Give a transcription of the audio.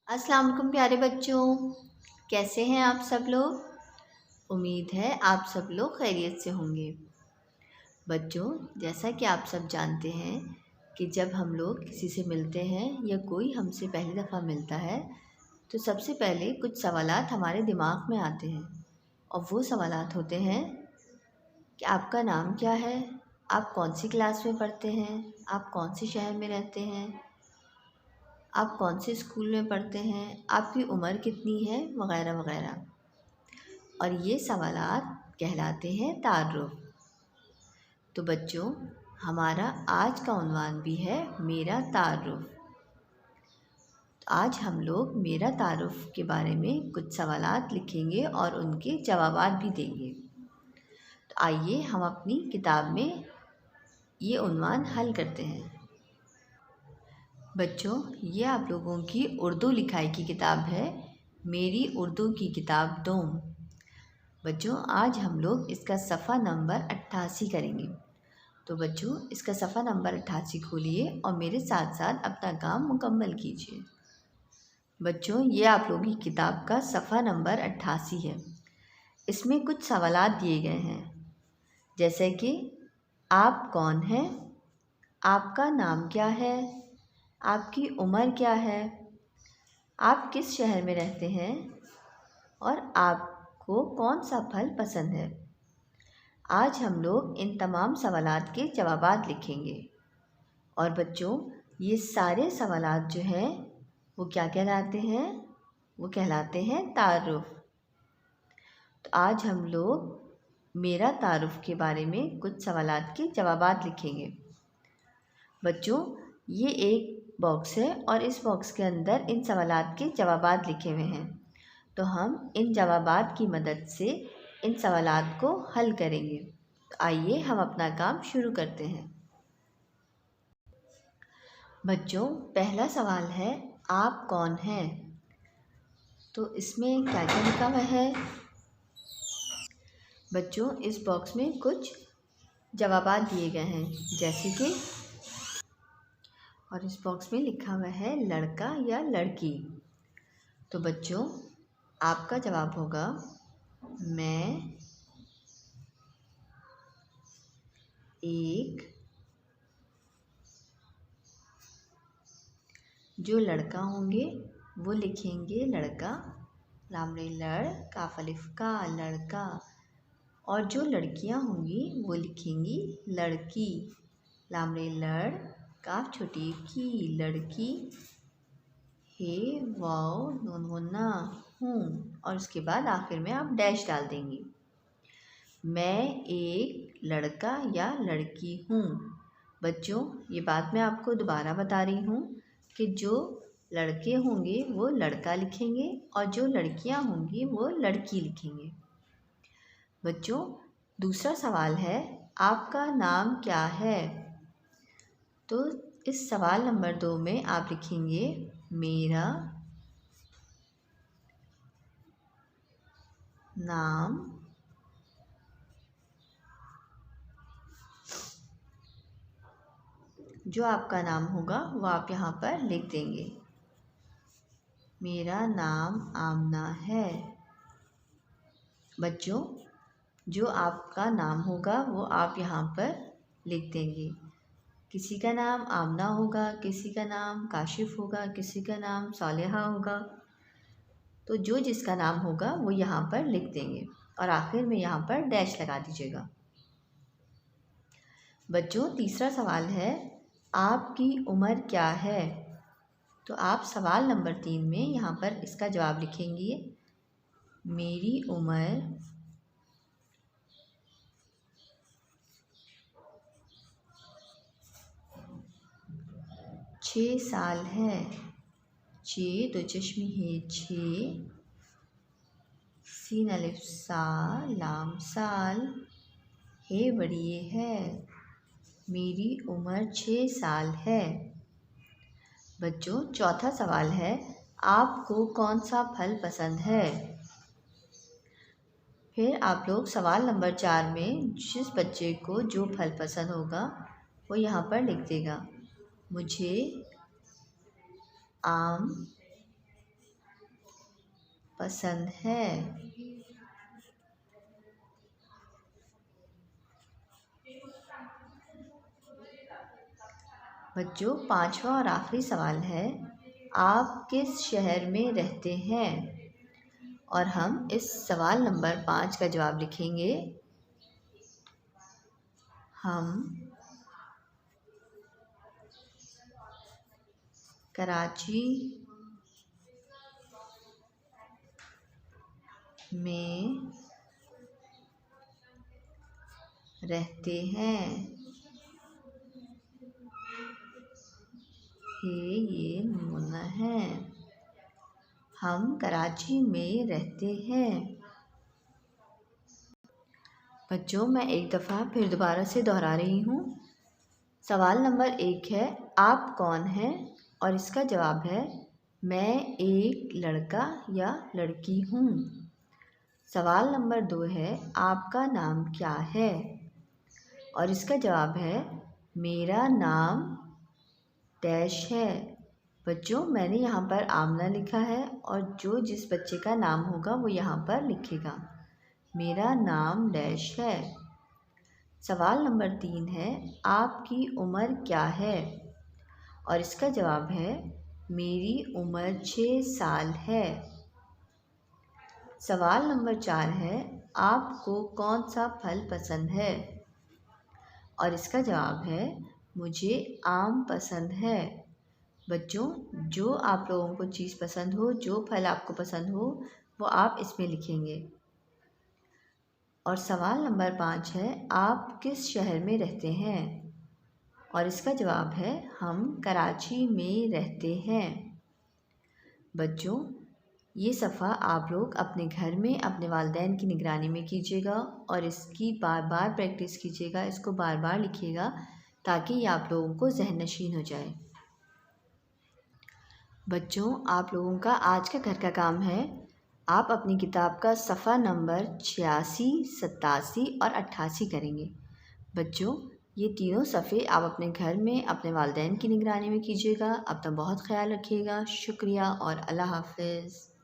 अस्सलाम वालेकुम प्यारे बच्चों। कैसे हैं आप सब लोग। उम्मीद है आप सब लोग खैरियत से होंगे। बच्चों, जैसा कि आप सब जानते हैं कि जब हम लोग किसी से मिलते हैं या कोई हमसे पहली दफ़ा मिलता है तो सबसे पहले कुछ सवालात हमारे दिमाग में आते हैं। और वो सवालात होते हैं कि आपका नाम क्या है, आप कौन सी क्लास में पढ़ते हैं, आप कौन से शहर में रहते हैं, आप कौन से स्कूल में पढ़ते हैं, आपकी उम्र कितनी है, वगैरह वगैरह। और ये सवालात कहलाते हैं तारुफ। तो बच्चों, हमारा आज का उन्वान भी है मेरा तारुफ। तो आज हम लोग मेरा तारुफ के बारे में कुछ सवालात लिखेंगे और उनके जवाबात भी देंगे। तो आइए हम अपनी किताब में ये उन्वान हल करते हैं। बच्चों, ये आप लोगों की उर्दू लिखाई की किताब है, मेरी उर्दू की किताब दोम। बच्चों, आज हम लोग इसका सफ़ा नंबर 88 करेंगे। तो बच्चों, इसका सफ़ा नंबर 88 खोलिए और मेरे साथ साथ अपना काम मुकम्मल कीजिए। बच्चों, ये आप लोगों की किताब का सफ़ा नंबर 88 है। इसमें कुछ सवालात दिए गए हैं, जैसे कि आप कौन हैं, आपका नाम क्या है, आपकी उम्र क्या है, आप किस शहर में रहते हैं और आपको कौन सा फल पसंद है। आज हम लोग इन तमाम सवालात के जवाबात लिखेंगे। और बच्चों, ये सारे सवालात जो हैं वो क्या कहलाते हैं, वो कहलाते हैं तारुफ। तो आज हम लोग मेरा तारुफ के बारे में कुछ सवालात के जवाबात लिखेंगे। बच्चों, ये एक बॉक्स है और इस बॉक्स के अंदर इन सवालात के जवाबात लिखे हुए हैं। तो हम इन जवाबात की मदद से इन सवालात को हल करेंगे। तो आइए हम अपना काम शुरू करते हैं। बच्चों, पहला सवाल है आप कौन हैं। तो इसमें क्या क्या लिखा हुआ है। बच्चों, इस बॉक्स में कुछ जवाबात दिए गए हैं, जैसे कि और इस बॉक्स में लिखा हुआ है लड़का या लड़की। तो बच्चों, आपका जवाब होगा मैं एक, जो लड़का होंगे वो लिखेंगे लड़का, लामड़े लड़, काफ अलिफ का लड़का। और जो लड़कियां होंगी वो लिखेंगी लड़की, लामड़े लड़, काफ छोटी की लड़की, हे वाओ नून गुन्ना हूँ। और उसके बाद आखिर में आप डैश डाल देंगी। मैं एक लड़का या लड़की हूँ। बच्चों, ये बात मैं आपको दोबारा बता रही हूँ कि जो लड़के होंगे वो लड़का लिखेंगे और जो लड़कियाँ होंगी वो लड़की लिखेंगे। बच्चों, दूसरा सवाल है आपका नाम क्या है। तो इस सवाल नंबर 2 में आप लिखेंगे मेरा नाम जो आपका नाम होगा वो आप यहाँ पर लिख देंगे। मेरा नाम आमना है। बच्चों, जो आपका नाम होगा वो आप यहाँ पर लिख देंगे। किसी का नाम आमना होगा, किसी का नाम काशिफ होगा, किसी का नाम सालेहा होगा। तो जो जिसका नाम होगा वो यहाँ पर लिख देंगे और आखिर में यहाँ पर डैश लगा दीजिएगा। बच्चों, तीसरा सवाल है आपकी उम्र क्या है। तो आप सवाल नंबर 3 में यहाँ पर इसका जवाब लिखेंगे मेरी उम्र 6 साल है। 6 तो चश्मी है 6, सीन अलिफ सा, लाम साल, हे बड़िए है। मेरी उम्र 6 साल है। बच्चों, चौथा सवाल है आपको कौन सा फल पसंद है। फिर आप लोग सवाल नंबर 4 में जिस बच्चे को जो फल पसंद होगा वो यहाँ पर लिख देगा। मुझे आम पसंद है। बच्चों, पांचवा और आखिरी सवाल है, आप किस शहर में रहते हैं? और हम इस सवाल नंबर 5 का जवाब लिखेंगे। हम कराची में रहते हैं। ये नमूना है। हम कराची में रहते हैं। बच्चों, मैं एक दफ़ा फिर दोबारा से दोहरा रही हूँ। सवाल नंबर 1 है, आप कौन हैं? और इसका जवाब है, मैं एक लड़का या लड़की हूँ। सवाल नंबर 2 है, आपका नाम क्या है? और इसका जवाब है, मेरा नाम डैश है। बच्चों, मैंने यहाँ पर आमना लिखा है और जो जिस बच्चे का नाम होगा वो यहाँ पर लिखेगा। मेरा नाम डैश है। सवाल नंबर 3 है, आपकी उम्र क्या है? और इसका जवाब है, मेरी उम्र 6 साल है। सवाल नंबर 4 है, आपको कौन सा फल पसंद है? और इसका जवाब है, मुझे आम पसंद है। बच्चों, जो आप लोगों को चीज़ पसंद हो, जो फल आपको पसंद हो, वो आप इसमें लिखेंगे। और सवाल नंबर 5 है, आप किस शहर में रहते हैं? और इसका जवाब है, हम कराची में रहते हैं। बच्चों, ये सफ़ा आप लोग अपने घर में अपने वालिदैन की निगरानी में कीजिएगा और इसकी बार बार प्रैक्टिस कीजिएगा, इसको बार बार लिखिएगा ताकि ये आप लोगों को ज़हन नशीन हो जाए। बच्चों, आप लोगों का आज का घर का काम है, आप अपनी किताब का सफ़ा नंबर 86, 87 और 88 करेंगे। बच्चों, ये तीनों सफ़े आप अपने घर में अपने वालिदैन की निगरानी में कीजिएगा। अपना बहुत ख्याल रखिएगा। शुक्रिया और अल्लाह हाफ़िज़।